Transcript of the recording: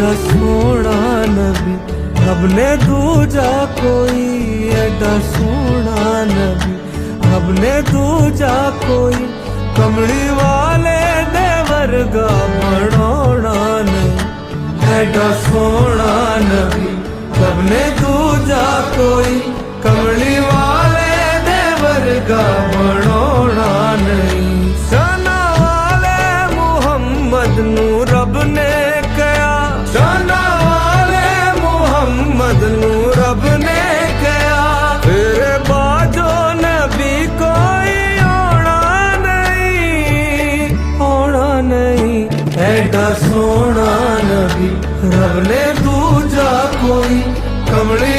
एडा सोना नबी रब ने दूजा कोई, एडा सोना नबी रब ने दूजा कोई, कमली वाले दे वर्गा बनाना नहीं। एडा सोना नबी रब ने दूजा कोई, कमली वाले दे वर्गा बनाना नहीं। शाना वाले मुहम्मद नू रब ने कहा, शाना वाले मुहम्मद नू रब ने कहा, तेरे बाजो नबी कोई आना नहीं, आना नहीं। एडा सोना नबी रब ने दूजा कोई, कमली